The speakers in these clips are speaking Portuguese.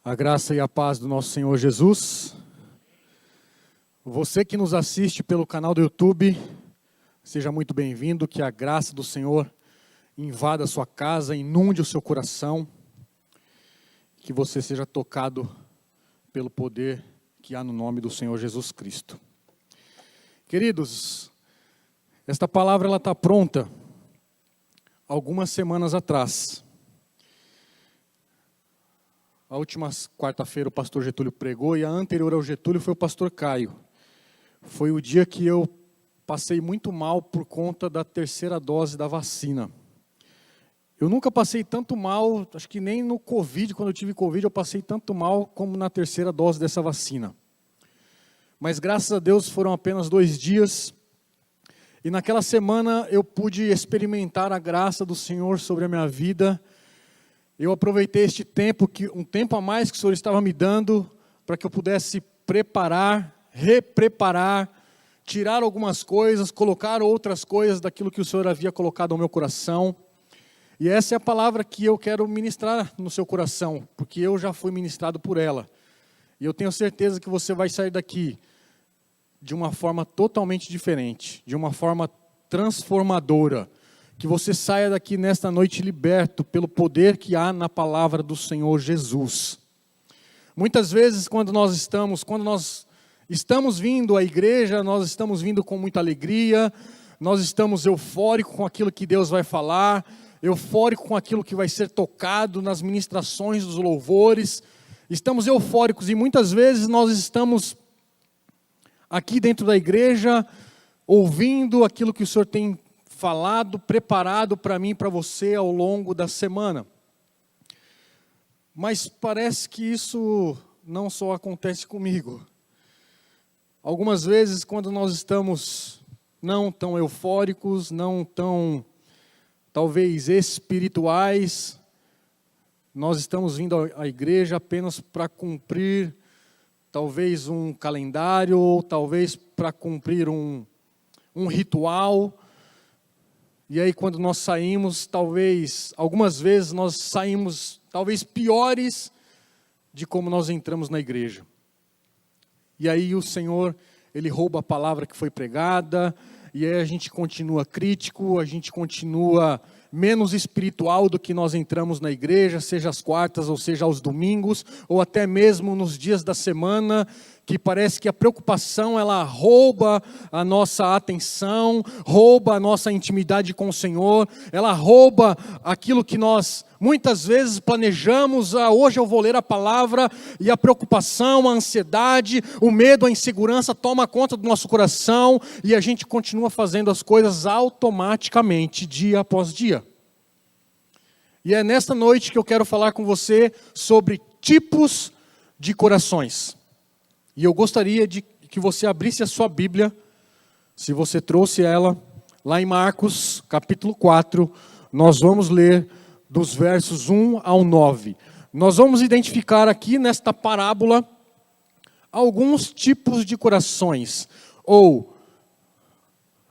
A graça e a paz do nosso Senhor Jesus. Você que nos assiste pelo canal do YouTube, seja muito bem-vindo, que a graça do Senhor invada a sua casa, inunde o seu coração, que você seja tocado pelo poder que há no nome do Senhor Jesus Cristo. Queridos, esta palavra ela está pronta algumas semanas atrás. A última quarta-feira o pastor Getúlio pregou e a anterior ao Getúlio foi o pastor Caio. Foi o dia que eu passei muito mal por conta da terceira dose da vacina. Eu nunca passei tanto mal, acho que nem no Covid, quando eu tive Covid, eu passei tanto mal como na terceira dose dessa vacina. Mas graças a Deus foram apenas 2 dias. E naquela semana eu pude experimentar a graça do Senhor sobre a minha vida. Eu aproveitei este tempo, um tempo a mais que o Senhor estava me dando, para que eu pudesse preparar, repreparar, tirar algumas coisas, colocar outras coisas daquilo que o Senhor havia colocado ao meu coração. E essa é a palavra que eu quero ministrar no seu coração, porque eu já fui ministrado por ela. E eu tenho certeza que você vai sair daqui de uma forma totalmente diferente, de uma forma transformadora. Que você saia daqui nesta noite liberto pelo poder que há na palavra do Senhor Jesus. Muitas vezes quando nós estamos vindo à igreja, nós estamos vindo com muita alegria, nós estamos eufóricos com aquilo que Deus vai falar, eufóricos com aquilo que vai ser tocado nas ministrações dos louvores, estamos eufóricos e muitas vezes nós estamos aqui dentro da igreja ouvindo aquilo que o Senhor tem falado, preparado para mim e para você ao longo da semana. Mas parece que isso não só acontece comigo. Algumas vezes, quando nós estamos não tão eufóricos, não tão, talvez, espirituais, nós estamos vindo à igreja apenas para cumprir, talvez, um calendário, ou talvez para cumprir um ritual. E aí quando nós saímos, algumas vezes nós saímos, talvez piores de como nós entramos na igreja. E aí o Senhor, Ele rouba a palavra que foi pregada, e aí a gente continua crítico, a gente continua menos espiritual do que nós entramos na igreja, seja às quartas ou seja aos domingos, ou até mesmo nos dias da semana, que parece que a preocupação ela rouba a nossa atenção, rouba a nossa intimidade com o Senhor, ela rouba aquilo que nós muitas vezes planejamos, hoje eu vou ler a palavra, e a preocupação, a ansiedade, o medo, a insegurança toma conta do nosso coração, e a gente continua fazendo as coisas automaticamente, dia após dia. E é nesta noite que eu quero falar com você sobre tipos de corações. E eu gostaria de que você abrisse a sua Bíblia, se você trouxe ela, lá em Marcos, capítulo 4, nós vamos ler dos versos 1 ao 9. Nós vamos identificar aqui nesta parábola alguns tipos de corações, ou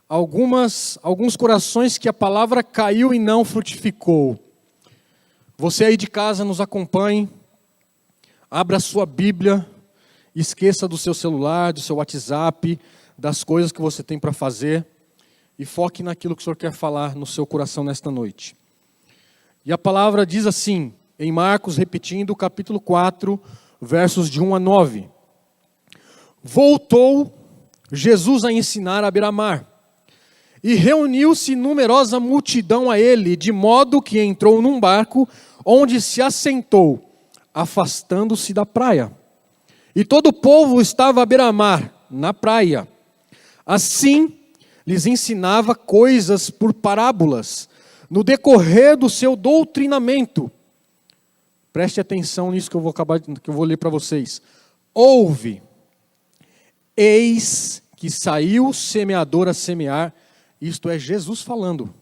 alguns corações que a palavra caiu e não frutificou. Você aí de casa nos acompanhe, abra a sua Bíblia, esqueça do seu celular, do seu WhatsApp, das coisas que você tem para fazer e foque naquilo que o Senhor quer falar no seu coração nesta noite. E a palavra diz assim, em Marcos, repetindo, capítulo 4, versos de 1 a 9. Voltou Jesus a ensinar à beira-mar, e reuniu-se numerosa multidão a ele, de modo que entrou num barco, onde se assentou, afastando-se da praia. E todo o povo estava à beira-mar, na praia. Assim, lhes ensinava coisas por parábolas, no decorrer do seu doutrinamento. Preste atenção nisso que eu vou ler para vocês. Ouve, eis que saiu o semeador a semear, isto é Jesus falando.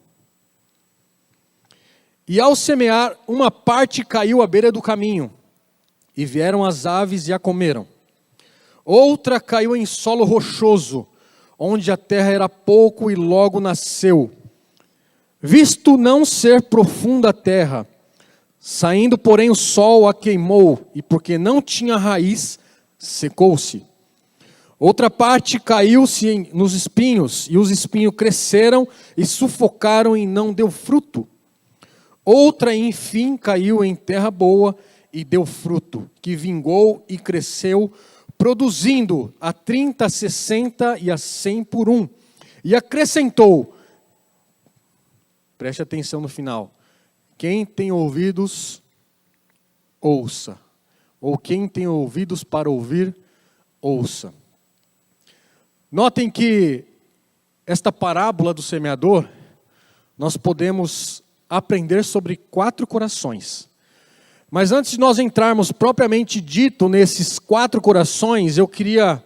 E ao semear, uma parte caiu à beira do caminho, e vieram as aves e a comeram. Outra caiu em solo rochoso, onde a terra era pouco e logo nasceu. Visto não ser profunda a terra, Saindo, porém, o sol a queimou, e porque não tinha raiz, secou-se. Outra parte caiu-se nos espinhos, e os espinhos cresceram e sufocaram e não deu fruto. Outra, enfim, caiu em terra boa e deu fruto, que vingou e cresceu, produzindo a 30, a 60 e a 100 por um. E acrescentou, preste atenção no final, quem tem ouvidos, ouça. Ou quem tem ouvidos para ouvir, ouça. Notem que esta parábola do semeador, nós podemos aprender sobre 4 corações. Mas antes de nós entrarmos propriamente dito nesses 4 corações, eu queria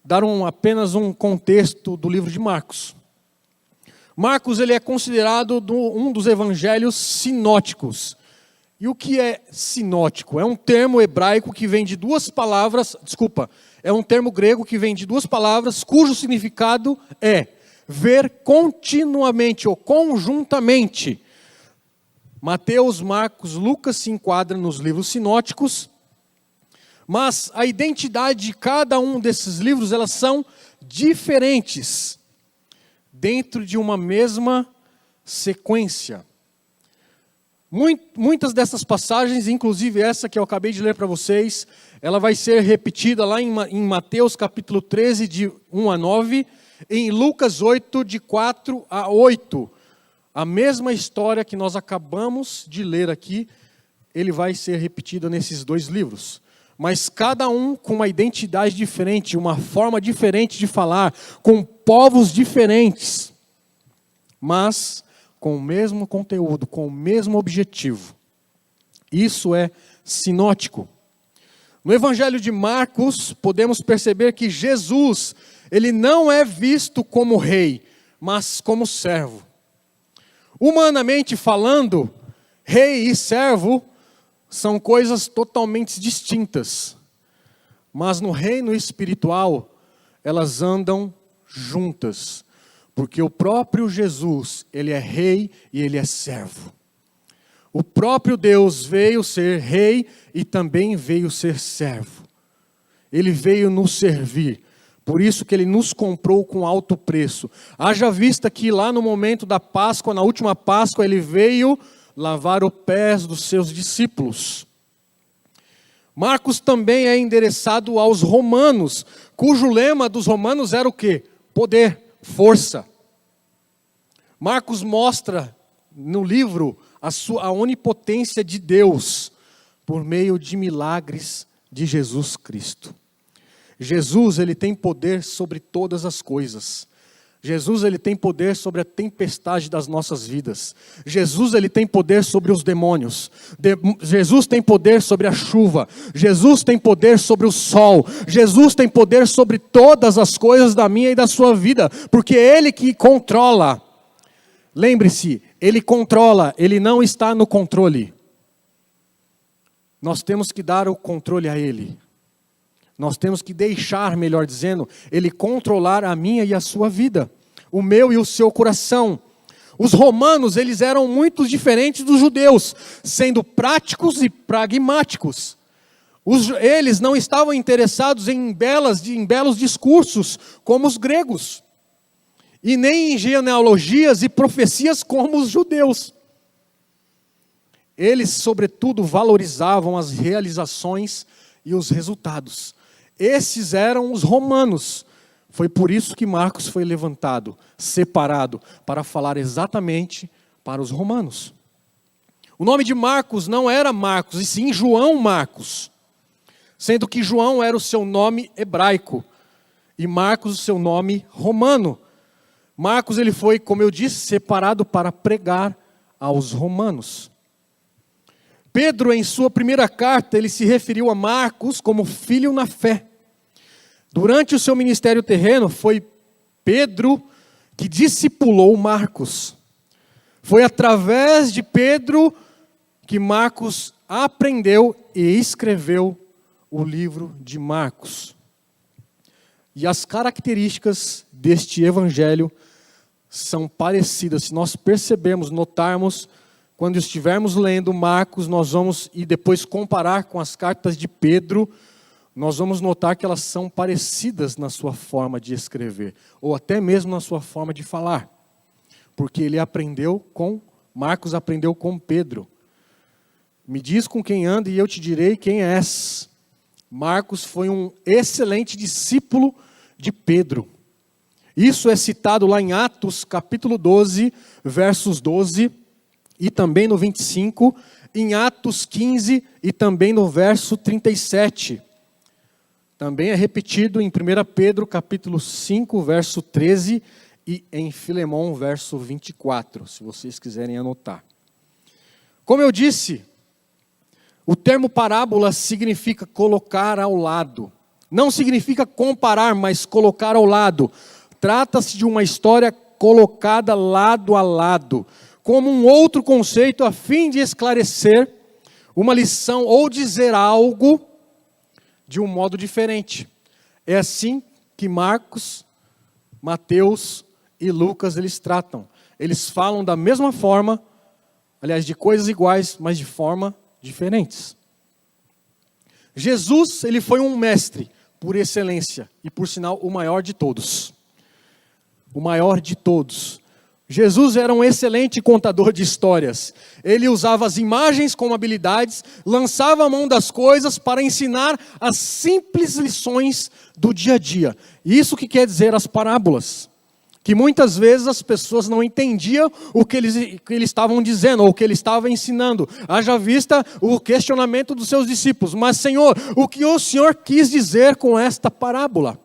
dar apenas um contexto do livro de Marcos. Marcos, ele é considerado um dos evangelhos sinóticos. E o que é sinótico? É um termo hebraico que vem de 2 palavras, é um termo grego que vem de 2 palavras, cujo significado é ver continuamente ou conjuntamente. Mateus, Marcos, Lucas se enquadram nos livros sinóticos, mas a identidade de cada um desses livros, elas são diferentes, dentro de uma mesma sequência. Muitas dessas passagens, inclusive essa que eu acabei de ler para vocês, ela vai ser repetida lá em Mateus capítulo 13, de 1 a 9, em Lucas 8, de 4 a 8. A mesma história que nós acabamos de ler aqui, ele vai ser repetida nesses 2 livros. Mas cada um com uma identidade diferente, uma forma diferente de falar, com povos diferentes, mas com o mesmo conteúdo, com o mesmo objetivo. Isso é sinótico. No Evangelho de Marcos, podemos perceber que Jesus, ele não é visto como rei, mas como servo. Humanamente falando, rei e servo são coisas totalmente distintas. Mas no reino espiritual, elas andam juntas. Porque o próprio Jesus, ele é rei e ele é servo. O próprio Deus veio ser rei e também veio ser servo. Ele veio nos servir. Por isso que ele nos comprou com alto preço. Haja vista que lá no momento da Páscoa, na última Páscoa, ele veio lavar os pés dos seus discípulos. Marcos também é endereçado aos romanos, cujo lema dos romanos era o quê? Poder, força. Marcos mostra no livro a onipotência de Deus por meio de milagres de Jesus Cristo. Jesus, ele tem poder sobre todas as coisas. Jesus, ele tem poder sobre a tempestade das nossas vidas. Jesus, ele tem poder sobre os demônios. Jesus tem poder sobre a chuva. Jesus tem poder sobre o sol. Jesus tem poder sobre todas as coisas da minha e da sua vida, porque é ele que controla. Lembre-se, ele controla, ele não está no controle. Nós temos que dar o controle a ele. Nós temos que deixar, melhor dizendo, ele controlar a minha e a sua vida, o meu e o seu coração. Os romanos, eles eram muito diferentes dos judeus, sendo práticos e pragmáticos. Eles não estavam interessados em belos discursos, como os gregos, e nem em genealogias e profecias como os judeus. Eles, sobretudo, valorizavam as realizações e os resultados. Esses eram os romanos. Foi por isso que Marcos foi levantado, separado, para falar exatamente para os romanos. O nome de Marcos não era Marcos, e sim João Marcos. Sendo que João era o seu nome hebraico, e Marcos o seu nome romano. Marcos, ele foi, como eu disse, separado para pregar aos romanos. Pedro, em sua primeira carta, ele se referiu a Marcos como filho na fé. Durante o seu ministério terreno, foi Pedro que discipulou Marcos. Foi através de Pedro que Marcos aprendeu e escreveu o livro de Marcos. E as características deste evangelho são parecidas. Se nós percebermos, notarmos, quando estivermos lendo Marcos, nós vamos, e depois comparar com as cartas de Pedro, nós vamos notar que elas são parecidas na sua forma de escrever, ou até mesmo na sua forma de falar. Porque Marcos aprendeu com Pedro. Me diz com quem anda e eu te direi quem és. Marcos foi um excelente discípulo de Pedro. Isso é citado lá em Atos, capítulo 12, versos 12, e também no 25, em Atos 15 e também no verso 37. Também é repetido em 1 Pedro, capítulo 5, verso 13, e em Filemão, verso 24, se vocês quiserem anotar. Como eu disse, o termo parábola significa colocar ao lado. Não significa comparar, mas colocar ao lado. Trata-se de uma história colocada lado a lado, como um outro conceito a fim de esclarecer uma lição ou dizer algo de um modo diferente. É assim que Marcos, Mateus e Lucas eles tratam. Eles falam da mesma forma, aliás, de coisas iguais, mas de forma diferentes. Jesus, ele foi um mestre por excelência e por sinal o maior de todos. O maior de todos. Jesus era um excelente contador de histórias. Ele usava as imagens como habilidades, lançava a mão das coisas para ensinar as simples lições do dia a dia. Isso que quer dizer as parábolas. Que muitas vezes as pessoas não entendiam o que eles estavam dizendo, ou o que ele estava ensinando. Haja vista o questionamento dos seus discípulos. Mas Senhor, o que o Senhor quis dizer com esta parábola?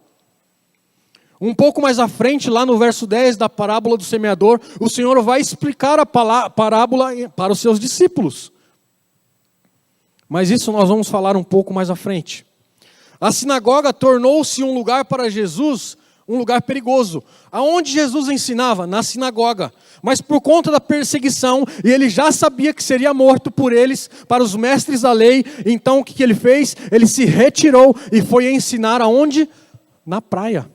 Um pouco mais à frente, lá no verso 10 da parábola do semeador, o Senhor vai explicar a parábola para os seus discípulos. Mas isso nós vamos falar um pouco mais à frente. A sinagoga tornou-se um lugar para Jesus, um lugar perigoso. Aonde Jesus ensinava? Na sinagoga. Mas por conta da perseguição, e ele já sabia que seria morto por eles, para os mestres da lei, então o que ele fez? Ele se retirou e foi ensinar aonde? Na praia.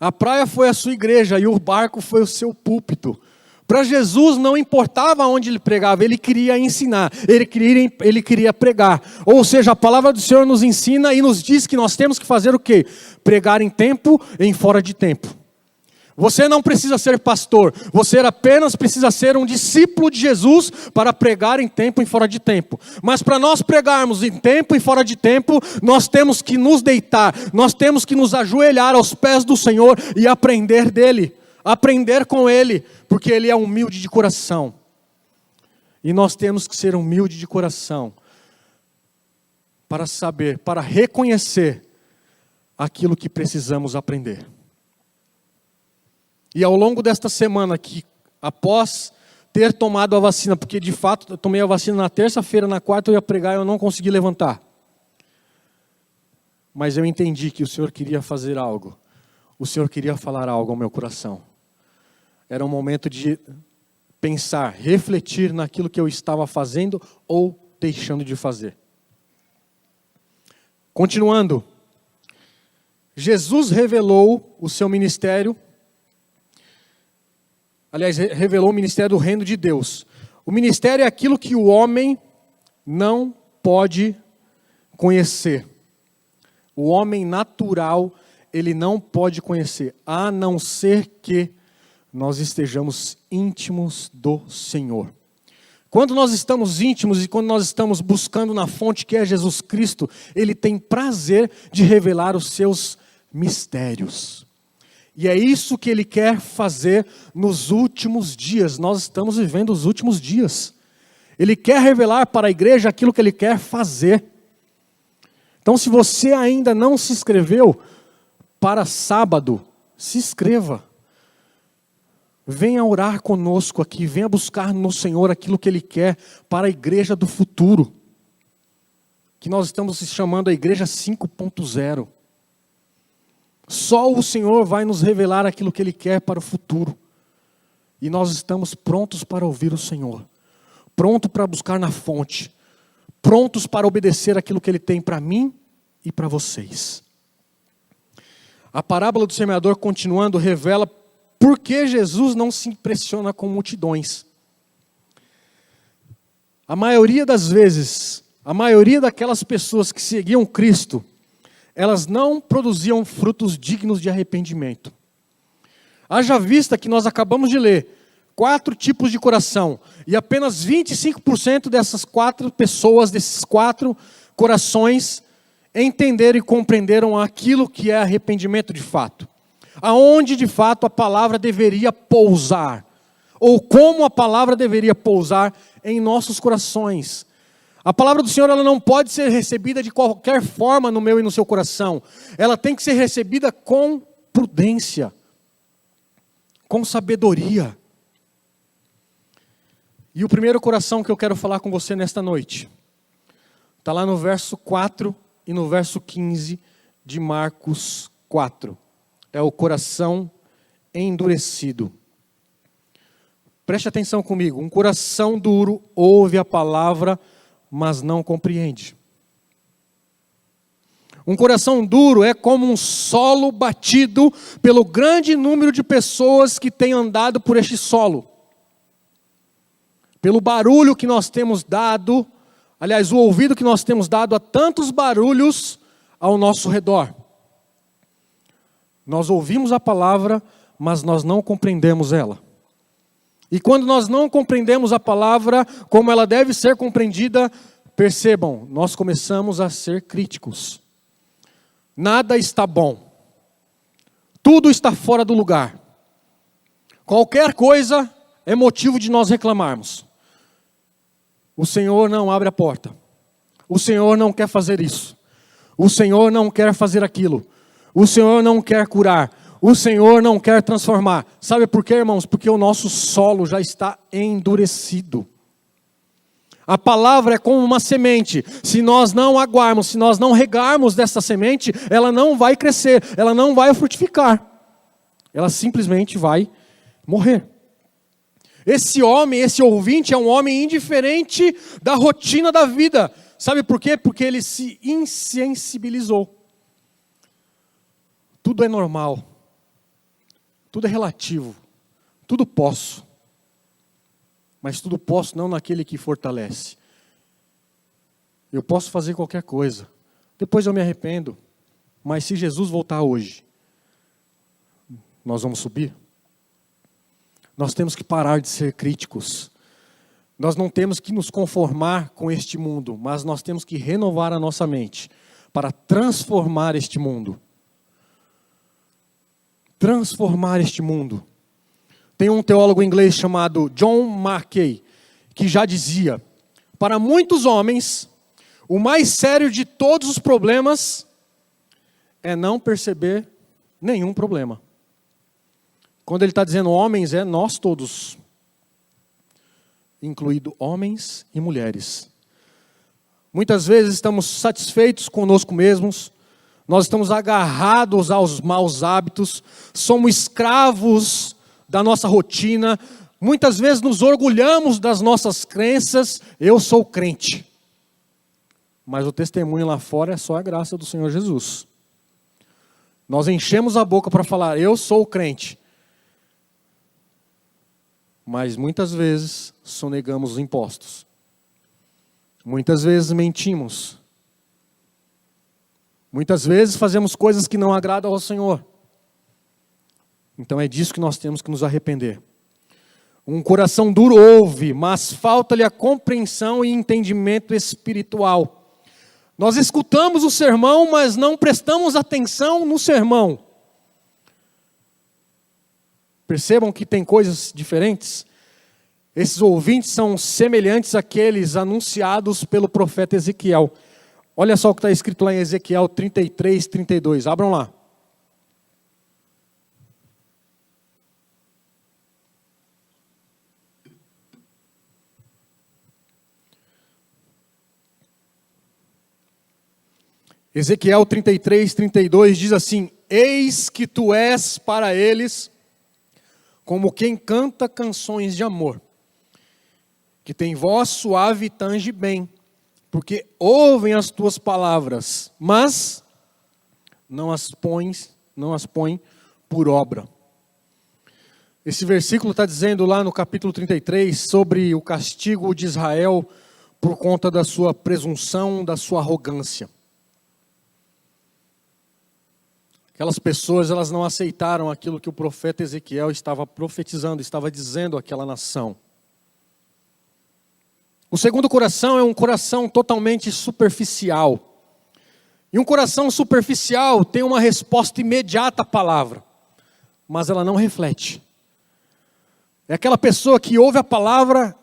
A praia foi a sua igreja e o barco foi o seu púlpito. Para Jesus não importava onde ele pregava, ele queria ensinar, ele queria pregar. Ou seja, a palavra do Senhor nos ensina e nos diz que nós temos que fazer o quê? Pregar em tempo e em fora de tempo. Você não precisa ser pastor, você apenas precisa ser um discípulo de Jesus para pregar em tempo e fora de tempo. Mas para nós pregarmos em tempo e fora de tempo, nós temos que nos deitar, nós temos que nos ajoelhar aos pés do Senhor e aprender dele, aprender com ele, porque ele é humilde de coração. E nós temos que ser humilde de coração para saber, para reconhecer aquilo que precisamos aprender. E ao longo desta semana, que após ter tomado a vacina, porque de fato eu tomei a vacina na terça-feira, na quarta eu ia pregar e eu não consegui levantar. Mas eu entendi que o Senhor queria fazer algo. O Senhor queria falar algo ao meu coração. Era um momento de pensar, refletir naquilo que eu estava fazendo ou deixando de fazer. Continuando. Jesus revelou o seu ministério. Aliás, revelou o ministério do reino de Deus. O ministério é aquilo que o homem não pode conhecer. O homem natural, ele não pode conhecer, a não ser que nós estejamos íntimos do Senhor. Quando nós estamos íntimos e quando nós estamos buscando na fonte que é Jesus Cristo, Ele tem prazer de revelar os seus mistérios. E é isso que Ele quer fazer nos últimos dias. Nós estamos vivendo os últimos dias. Ele quer revelar para a igreja aquilo que Ele quer fazer. Então, se você ainda não se inscreveu para sábado, se inscreva. Venha orar conosco aqui, venha buscar no Senhor aquilo que Ele quer para a igreja do futuro. Que nós estamos chamando a igreja 5.0. Só o Senhor vai nos revelar aquilo que Ele quer para o futuro. E nós estamos prontos para ouvir o Senhor. Prontos para buscar na fonte. Prontos para obedecer aquilo que Ele tem para mim e para vocês. A parábola do semeador, continuando, revela por que Jesus não se impressiona com multidões. a maioria das vezes, a maioria daquelas pessoas que seguiam Cristo, elas não produziam frutos dignos de arrependimento. Haja vista que nós acabamos de ler 4 tipos de coração, e apenas 25% dessas 4 pessoas, desses 4 corações, entenderam e compreenderam aquilo que é arrependimento de fato. Aonde de fato a palavra deveria pousar, ou como a palavra deveria pousar em nossos corações. A palavra do Senhor, ela não pode ser recebida de qualquer forma no meu e no seu coração. Ela tem que ser recebida com prudência, com sabedoria. E o primeiro coração que eu quero falar com você nesta noite, está lá no verso 4 e no verso 15 de Marcos 4. É o coração endurecido. Preste atenção comigo. Um coração duro ouve a palavra, mas não compreende. Um coração duro é como um solo batido pelo grande número de pessoas que têm andado por este solo. Pelo barulho que nós temos dado, aliás, o ouvido que nós temos dado a tantos barulhos ao nosso redor. Nós ouvimos a palavra, mas nós não compreendemos ela. E quando nós não compreendemos a palavra como ela deve ser compreendida, percebam, nós começamos a ser críticos. Nada está bom. Tudo está fora do lugar. Qualquer coisa é motivo de nós reclamarmos. O Senhor não abre a porta. O Senhor não quer fazer isso. O Senhor não quer fazer aquilo. O Senhor não quer curar. O Senhor não quer transformar. Sabe por quê, irmãos? Porque o nosso solo já está endurecido. A palavra é como uma semente. Se nós não aguarmos, se nós não regarmos dessa semente, ela não vai crescer, ela não vai frutificar. Ela simplesmente vai morrer. Esse homem, esse ouvinte é um homem indiferente da rotina da vida. Sabe por quê? Porque ele se insensibilizou. Tudo é normal. Tudo é relativo. Tudo posso. Mas tudo posso não naquele que fortalece. Eu posso fazer qualquer coisa. Depois eu me arrependo. Mas se Jesus voltar hoje, nós vamos subir? Nós temos que parar de ser críticos. Nós não temos que nos conformar com este mundo, mas nós temos que renovar a nossa mente para transformar este mundo. Transformar este mundo. Tem um teólogo inglês chamado John Mackay, que já dizia, para muitos homens, o mais sério de todos os problemas é não perceber nenhum problema. Quando ele está dizendo homens, é nós todos, incluído homens e mulheres. Muitas vezes estamos satisfeitos conosco mesmos, nós estamos agarrados aos maus hábitos, somos escravos da nossa rotina, muitas vezes nos orgulhamos das nossas crenças, eu sou crente. Mas o testemunho lá fora é só a graça do Senhor Jesus. Nós enchemos a boca para falar, eu sou crente. Mas muitas vezes sonegamos os impostos. Muitas vezes mentimos. Muitas vezes fazemos coisas que não agradam ao Senhor. Então é disso que nós temos que nos arrepender. Um coração duro ouve, mas falta-lhe a compreensão e entendimento espiritual. Nós escutamos o sermão, mas não prestamos atenção no sermão. Percebam que tem coisas diferentes? Esses ouvintes são semelhantes àqueles anunciados pelo profeta Ezequiel. Olha só o que está escrito lá em Ezequiel 33, 32. Abram lá. Ezequiel 33, 32 diz assim: eis que tu és para eles como quem canta canções de amor, que tem voz suave e tange bem, porque ouvem as tuas palavras, mas não as põem por obra. Esse versículo está dizendo lá no capítulo 33 sobre o castigo de Israel por conta da sua presunção, da sua arrogância. Aquelas pessoas, elas não aceitaram aquilo que o profeta Ezequiel estava profetizando, estava dizendo àquela nação. O segundo coração é um coração totalmente superficial. E um coração superficial tem uma resposta imediata à palavra, mas ela não reflete. É aquela pessoa que ouve a palavra,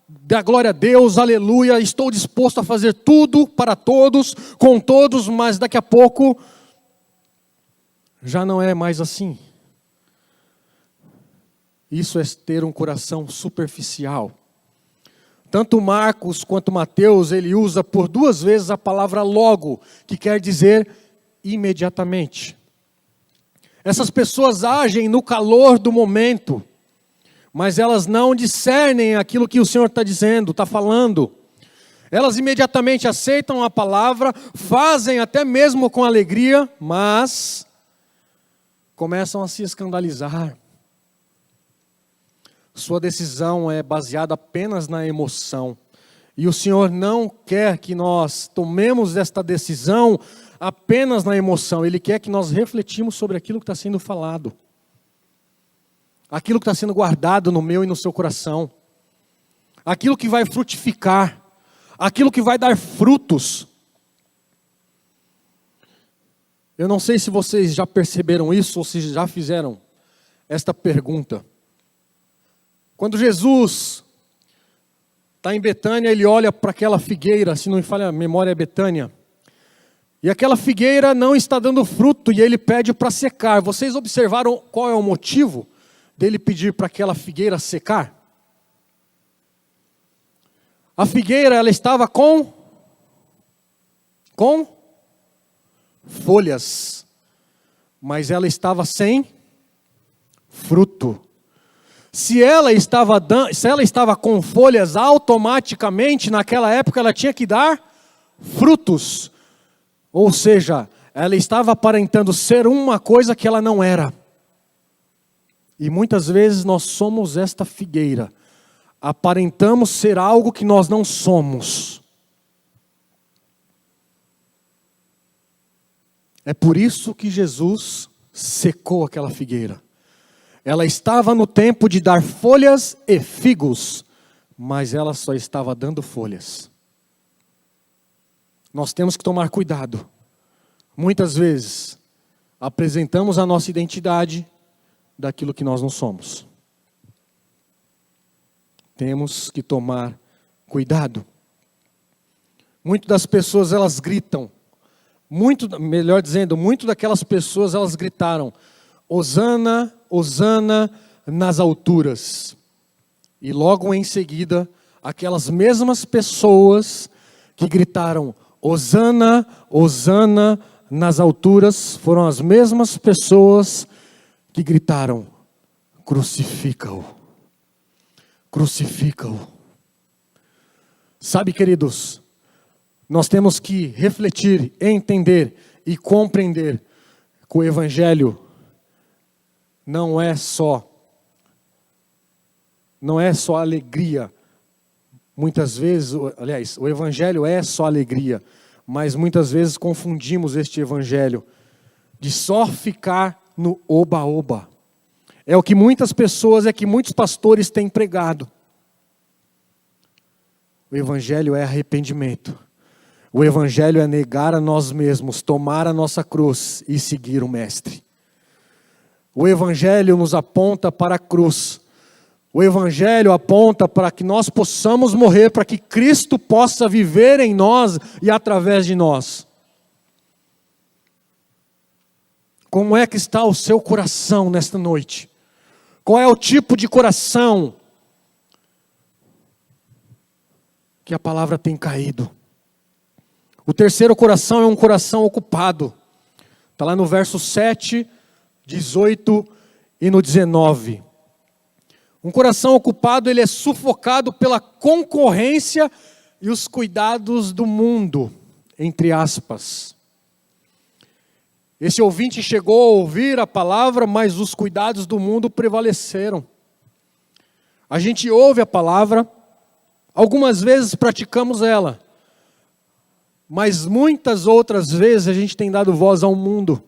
dá glória a Deus, aleluia, estou disposto a fazer tudo para todos, com todos, mas daqui a pouco já não é mais assim. Isso é ter um coração superficial. Tanto Marcos quanto Mateus, ele usa por 2 vezes a palavra logo, que quer dizer imediatamente. Essas pessoas agem no calor do momento, mas elas não discernem aquilo que o Senhor está dizendo, está falando. Elas imediatamente aceitam a palavra, fazem até mesmo com alegria, mas começam a se escandalizar. Sua decisão é baseada apenas na emoção. E o Senhor não quer que nós tomemos esta decisão apenas na emoção. Ele quer que nós refletimos sobre aquilo que está sendo falado. Aquilo que está sendo guardado no meu e no seu coração. Aquilo que vai frutificar. Aquilo que vai dar frutos. Eu não sei se vocês já perceberam isso ou se já fizeram esta pergunta. Quando Jesus está em Betânia, ele olha para aquela figueira, se não me falha a memória é Betânia, e aquela figueira não está dando fruto, e ele pede para secar. Vocês observaram qual é o motivo dele pedir para aquela figueira secar? A figueira, ela estava com folhas, mas ela estava sem fruto. Se ela estava com folhas, automaticamente, naquela época, ela tinha que dar frutos. Ou seja, ela estava aparentando ser uma coisa que ela não era. E muitas vezes nós somos esta figueira. Aparentamos ser algo que nós não somos. É por isso que Jesus secou aquela figueira. Ela estava no tempo de dar folhas e figos, mas ela só estava dando folhas. Nós temos que tomar cuidado. Muitas vezes, apresentamos a nossa identidade daquilo que nós não somos. Temos que tomar cuidado. Muitas das pessoas, elas gritam. Melhor dizendo, muito daquelas pessoas, elas gritaram: Hosana, Hosana nas alturas. E logo em seguida, aquelas mesmas pessoas que gritaram Hosana, Hosana nas alturas, foram as mesmas pessoas que gritaram: crucifica-o, crucifica-o. Sabe, queridos, nós temos que refletir, entender e compreender que o Evangelho não é só alegria. Muitas vezes, aliás, o Evangelho é só alegria, mas muitas vezes confundimos este Evangelho de só ficar no oba-oba. É o que muitas pessoas, que muitos pastores têm pregado. O Evangelho é arrependimento. O Evangelho é negar a nós mesmos, tomar a nossa cruz e seguir o Mestre. O Evangelho nos aponta para a cruz. O Evangelho aponta para que nós possamos morrer, para que Cristo possa viver em nós e através de nós. Como é que está o seu coração nesta noite? Qual é o tipo de coração que a palavra tem caído? O terceiro coração é um coração ocupado. Está lá no verso 7, 18 e no 19. Um coração ocupado, ele é sufocado pela concorrência e os cuidados do mundo, entre aspas. Esse ouvinte chegou a ouvir a palavra, mas os cuidados do mundo prevaleceram. A gente ouve a palavra, Algumas vezes praticamos ela, mas muitas outras vezes a gente tem dado voz ao mundo,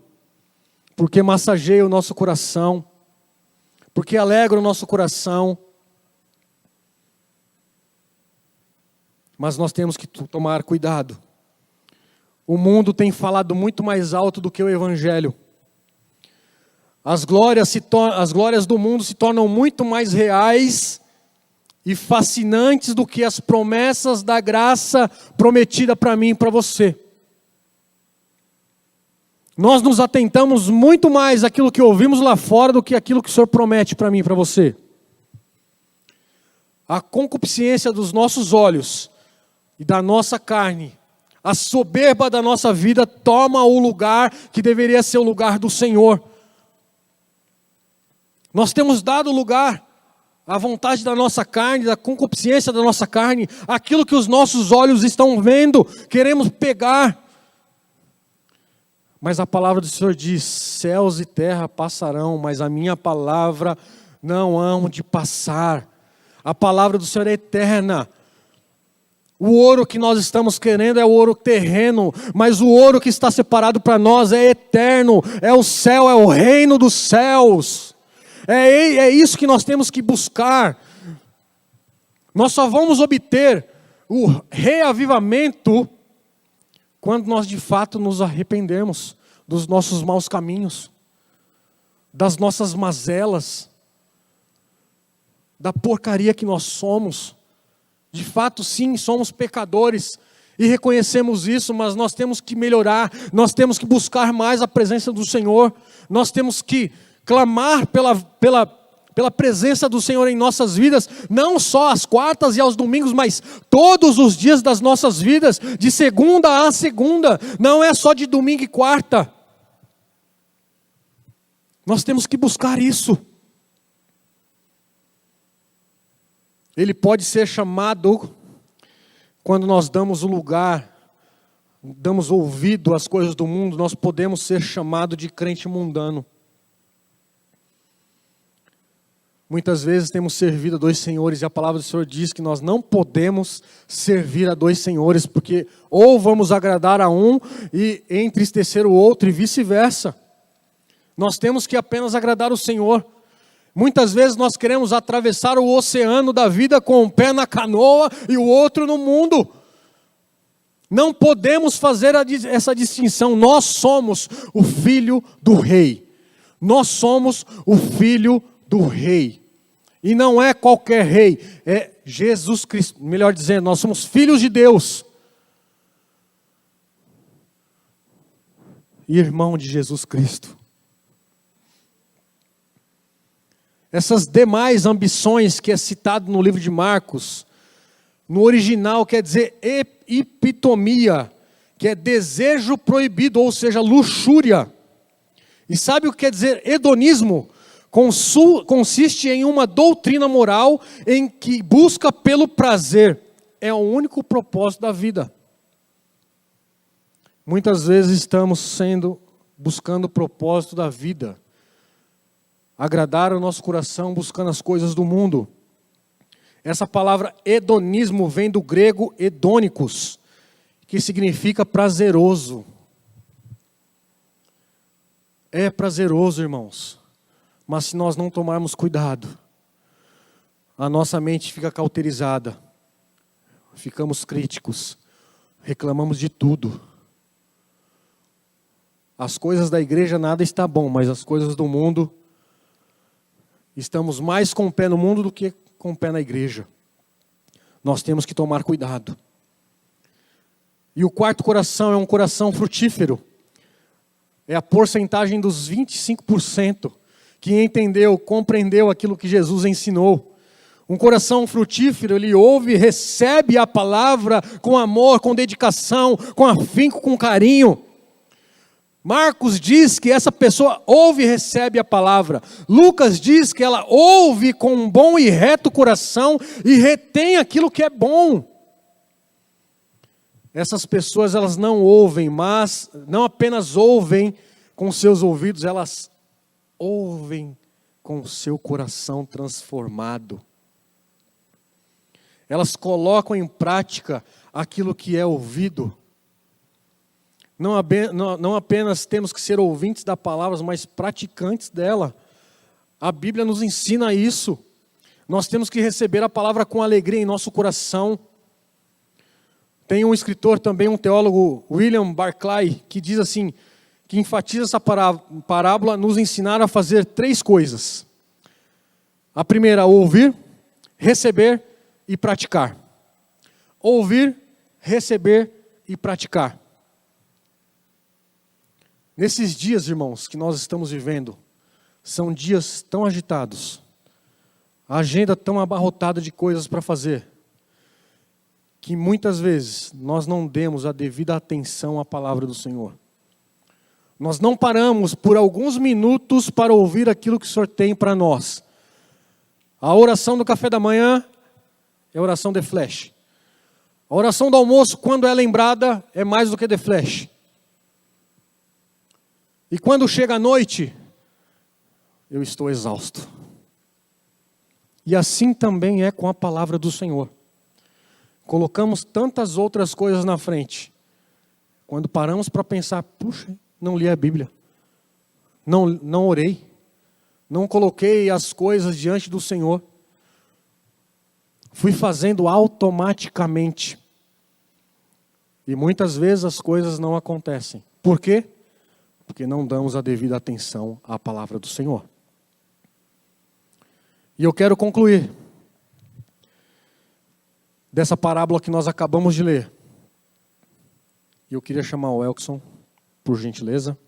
porque massageia o nosso coração, porque alegra o nosso coração. Mas nós temos que tomar cuidado. O mundo tem falado muito mais alto do que o Evangelho. As glórias do mundo se tornam muito mais reais e fascinantes do que as promessas da graça prometida para mim e para você. Nós nos atentamos muito mais àquilo que ouvimos lá fora do que aquilo que o Senhor promete para mim e para você. A concupiscência dos nossos olhos e da nossa carne, a soberba da nossa vida toma o lugar que deveria ser o lugar do Senhor. Nós temos dado lugar à vontade da nossa carne, da concupiscência da nossa carne, aquilo que os nossos olhos estão vendo, queremos pegar. Mas a palavra do Senhor diz: céus e terra passarão, mas a minha palavra não hão de passar. A palavra do Senhor é eterna. O ouro que nós estamos querendo é o ouro terreno, mas o ouro que está separado para nós é eterno, é o céu, é o reino dos céus. É isso que nós temos que buscar. Nós só vamos obter o reavivamento quando nós de fato nos arrependermos dos nossos maus caminhos, das nossas mazelas, da porcaria que nós somos. De fato, sim, somos pecadores e reconhecemos isso, mas nós temos que melhorar, nós temos que buscar mais a presença do Senhor, nós temos que clamar pela presença do Senhor em nossas vidas, não só às quartas e aos domingos, mas todos os dias das nossas vidas, de segunda a segunda, não é só de domingo e quarta. Nós temos que buscar isso. Ele pode ser chamado quando nós damos o lugar, damos ouvido às coisas do mundo, nós podemos ser chamados de crente mundano. Muitas vezes temos servido a dois senhores e a palavra do Senhor diz que nós não podemos servir a dois senhores, porque ou vamos agradar a um e entristecer o outro e vice-versa. Nós temos que apenas agradar o Senhor. Muitas vezes nós queremos atravessar o oceano da vida com um pé na canoa e o outro no mundo. Não podemos fazer essa distinção. Nós somos o filho do rei. Nós somos o filho do rei. E não é qualquer rei, é Jesus Cristo. Melhor dizendo, nós somos filhos de Deus. Irmão de Jesus Cristo. Essas demais ambições que é citado no livro de Marcos, no original quer dizer epitomia, que é desejo proibido, ou seja, luxúria. E sabe o que quer dizer hedonismo? Consiste em uma doutrina moral em que busca pelo prazer. É o único propósito da vida. Muitas vezes estamos buscando o propósito da vida. Agradar o nosso coração buscando as coisas do mundo. Essa palavra hedonismo vem do grego hedônicos, que significa prazeroso. É prazeroso, irmãos, mas se nós não tomarmos cuidado, a nossa mente fica cauterizada, ficamos críticos, reclamamos de tudo. As coisas da igreja nada está bom, mas as coisas do mundo, estamos mais com o pé no mundo do que com o pé na igreja. Nós temos que tomar cuidado. E o quarto coração é um coração frutífero. É a porcentagem dos 25% que entendeu, compreendeu aquilo que Jesus ensinou. Um coração frutífero, ele ouve, recebe a palavra com amor, com dedicação, com afinco, com carinho. Marcos diz que essa pessoa ouve e recebe a palavra. Lucas diz que ela ouve com um bom e reto coração e retém aquilo que é bom. Essas pessoas, elas não ouvem, mas não apenas ouvem com seus ouvidos, elas ouvem com o seu coração transformado. elas colocam em prática aquilo que é ouvido. Não apenas temos que ser ouvintes da palavra, mas praticantes dela. A Bíblia nos ensina isso. Nós temos que receber a palavra com alegria em nosso coração. Tem um escritor também, um teólogo, William Barclay, que diz assim, que enfatiza essa parábola nos ensinar a fazer 3 coisas. A primeira, ouvir, receber e praticar. Ouvir, receber e praticar. Nesses dias, irmãos, que nós estamos vivendo, são dias tão agitados, a agenda tão abarrotada de coisas para fazer, que muitas vezes nós não demos a devida atenção à palavra do Senhor. Nós não paramos por alguns minutos para ouvir aquilo que o Senhor tem para nós. A oração do café da manhã é oração de flash. A oração do almoço, quando é lembrada, é mais do que de flash. E quando chega a noite, eu estou exausto. E assim também é com a palavra do Senhor. Colocamos tantas outras coisas na frente. Quando paramos para pensar, puxa, não li a Bíblia. Não orei. Não coloquei as coisas diante do Senhor. Fui fazendo automaticamente. E muitas vezes as coisas não acontecem. Por quê? Porque não damos a devida atenção à palavra do Senhor. E eu quero concluir dessa parábola que nós acabamos de ler. E eu queria chamar o Elkson, por gentileza.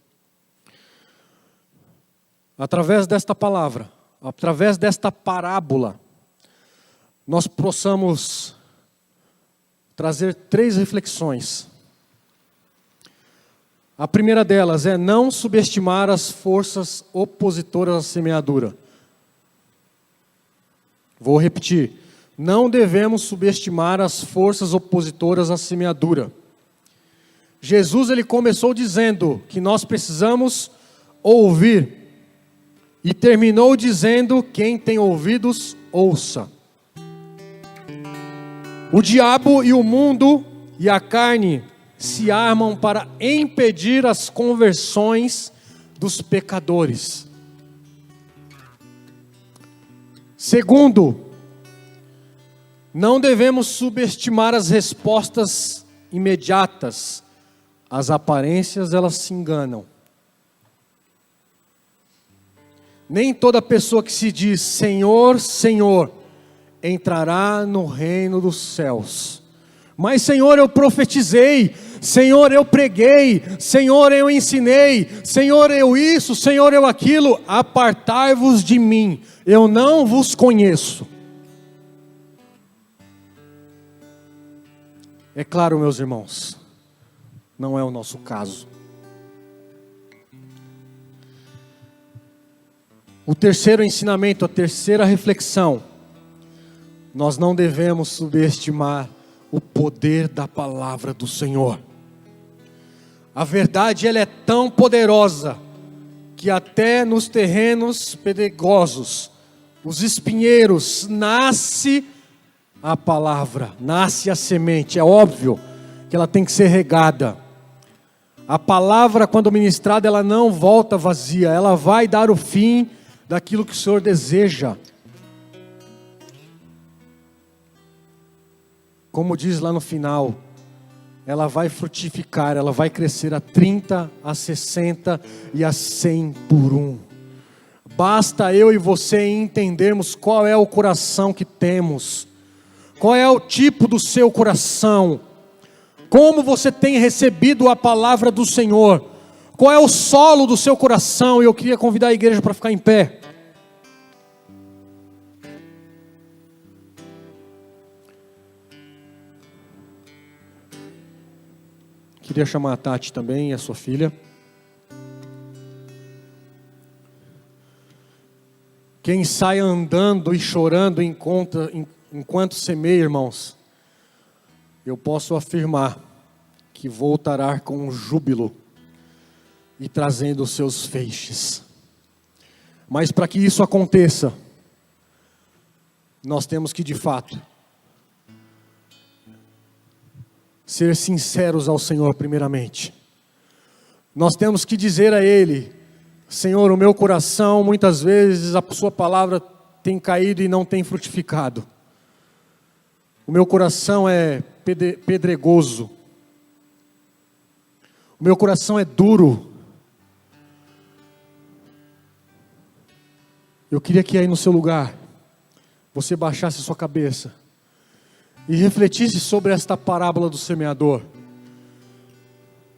Através desta palavra, através desta parábola, nós possamos trazer 3 reflexões. A primeira delas é não subestimar as forças opositoras à semeadura. Vou repetir. Não devemos subestimar as forças opositoras à semeadura. Jesus, ele começou dizendo que nós precisamos ouvir. E terminou dizendo, quem tem ouvidos, ouça. O diabo e o mundo e a carne se armam para impedir as conversões dos pecadores. Segundo, não devemos subestimar as respostas imediatas. As aparências, elas se enganam. Nem toda pessoa que se diz Senhor, Senhor, entrará no reino dos céus. Mas Senhor, eu profetizei, Senhor, eu preguei, Senhor, eu ensinei, Senhor, eu isso, Senhor, eu aquilo. Apartai-vos de mim, eu não vos conheço. É claro, meus irmãos, não é o nosso caso. O terceiro ensinamento, a terceira reflexão, nós não devemos subestimar o poder da palavra do Senhor. A verdade, ela é tão poderosa, que até nos terrenos pedregosos, os espinheiros, nasce a palavra, nasce a semente. É óbvio que ela tem que ser regada. A palavra, quando ministrada, ela não volta vazia, ela vai dar o fim daquilo que o Senhor deseja. Como diz lá no final, ela vai frutificar, ela vai crescer a 30, a 60 e a 100 por 1. Basta eu e você entendermos qual é o coração que temos, qual é o tipo do seu coração, como você tem recebido a palavra do Senhor, qual é o solo do seu coração. E eu queria convidar a igreja para ficar em pé. Queria chamar a Tati também e a sua filha. Quem sai andando e chorando enquanto semeia, irmãos, eu posso afirmar que voltará com júbilo e trazendo os seus feixes. Mas para que isso aconteça, nós temos que de fato ser sinceros ao Senhor primeiramente. Nós temos que dizer a Ele: Senhor, o meu coração, muitas vezes a sua palavra tem caído e não tem frutificado. O meu coração é pedregoso. O meu coração é duro. Eu queria que aí no seu lugar, você baixasse a sua cabeça e refletisse sobre esta parábola do semeador.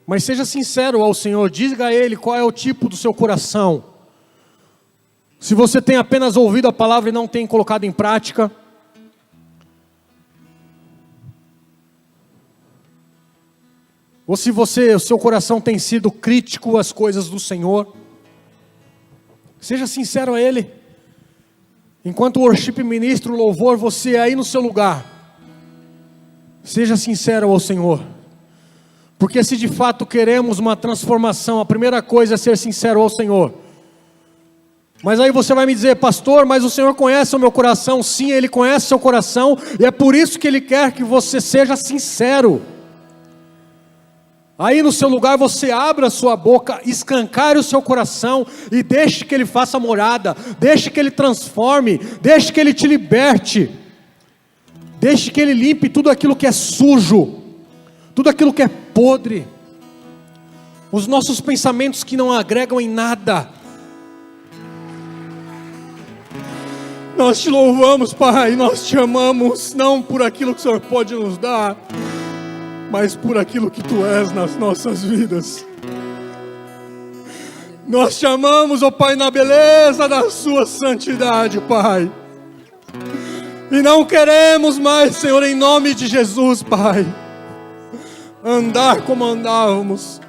Mas seja sincero ao Senhor, diga a Ele qual é o tipo do seu coração. Se você tem apenas ouvido a palavra e não tem colocado em prática, ou se o seu coração tem sido crítico às coisas do Senhor, seja sincero a Ele. Enquanto o worship ministra o louvor, você aí no seu lugar, seja sincero ao Senhor. Porque se de fato queremos uma transformação, a primeira coisa é ser sincero ao Senhor. Mas aí você vai me dizer: pastor, mas o Senhor conhece o meu coração. Sim, Ele conhece o seu coração, e é por isso que Ele quer que você seja sincero. Aí no seu lugar você abra a sua boca, escancare o seu coração e deixe que Ele faça morada, deixe que Ele transforme, deixe que Ele te liberte, deixe que Ele limpe tudo aquilo que é sujo, tudo aquilo que é podre, os nossos pensamentos que não agregam em nada. Nós te louvamos, Pai, nós te amamos, não por aquilo que o Senhor pode nos dar, mas por aquilo que Tu és nas nossas vidas. Nós te amamos, ó Pai, na beleza da Sua santidade, Pai. E não queremos mais, Senhor, em nome de Jesus, Pai, andar como andávamos.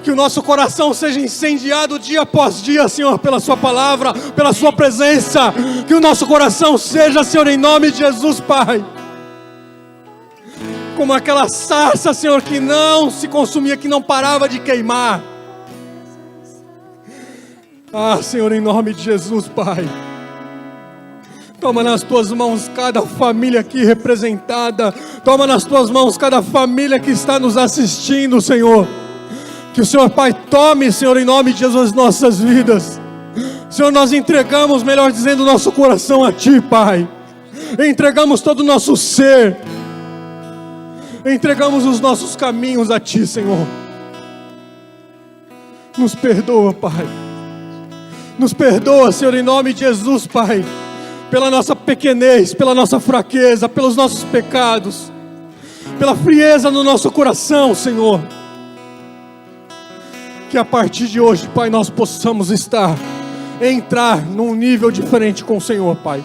Que o nosso coração seja incendiado dia após dia, Senhor, pela Sua palavra, pela Sua presença. Que o nosso coração seja, Senhor, em nome de Jesus, Pai, como aquela sarça, Senhor, que não se consumia, que não parava de queimar. Ah, Senhor, em nome de Jesus, Pai, toma nas Tuas mãos cada família aqui representada. Toma nas Tuas mãos cada família que está nos assistindo, Senhor. Que o Senhor, Pai, tome, Senhor, em nome de Jesus, nossas vidas. Senhor, nós entregamos, melhor dizendo, nosso coração a Ti, Pai. Entregamos todo o nosso ser. Entregamos os nossos caminhos a Ti, Senhor. Nos perdoa, Pai. Nos perdoa, Senhor, em nome de Jesus, Pai, pela nossa pequenez, pela nossa fraqueza, pelos nossos pecados, pela frieza no nosso coração, Senhor. Que a partir de hoje, Pai, nós possamos entrar num nível diferente com o Senhor, Pai,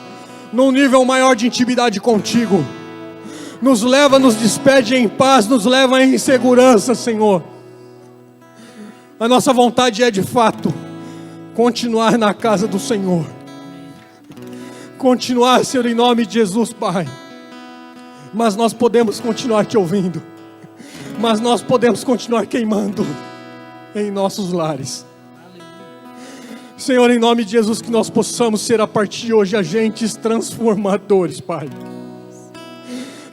num nível maior de intimidade contigo. Nos leva, nos despede em paz, nos leva em segurança, Senhor. A nossa vontade é, de fato, continuar na casa do Senhor. Continuar, Senhor, em nome de Jesus, Pai. Mas nós podemos continuar Te ouvindo. Mas nós podemos continuar queimando em nossos lares. Senhor, em nome de Jesus, que nós possamos ser a partir de hoje agentes transformadores, Pai.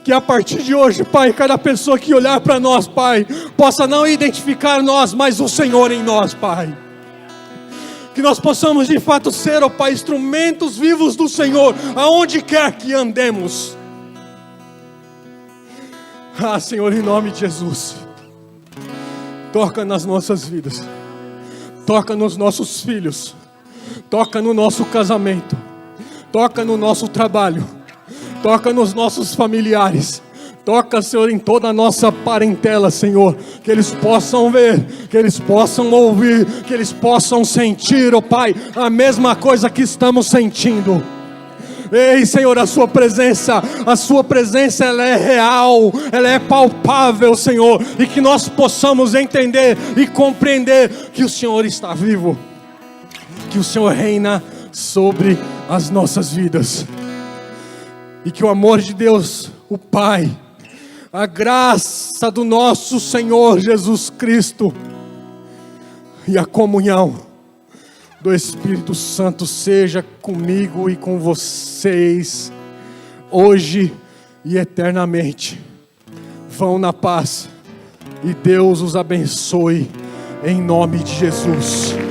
Que a partir de hoje, Pai, cada pessoa que olhar para nós, Pai, possa não identificar nós, mas o Senhor em nós, Pai. Que nós possamos de fato ser, ó Pai, instrumentos vivos do Senhor, aonde quer que andemos. Ah, Senhor, em nome de Jesus, toca nas nossas vidas, toca nos nossos filhos, toca no nosso casamento, toca no nosso trabalho, toca nos nossos familiares. Toca, Senhor, em toda a nossa parentela, Senhor. Que eles possam ver, que eles possam ouvir, que eles possam sentir, ó Pai, a mesma coisa que estamos sentindo. Ei, Senhor, a Sua presença ela é real, ela é palpável, Senhor. E que nós possamos entender e compreender que o Senhor está vivo, que o Senhor reina sobre as nossas vidas. E que o amor de Deus, o Pai, a graça do nosso Senhor Jesus Cristo e a comunhão do Espírito Santo seja comigo e com vocês, hoje e eternamente. Vão na paz e Deus os abençoe em nome de Jesus.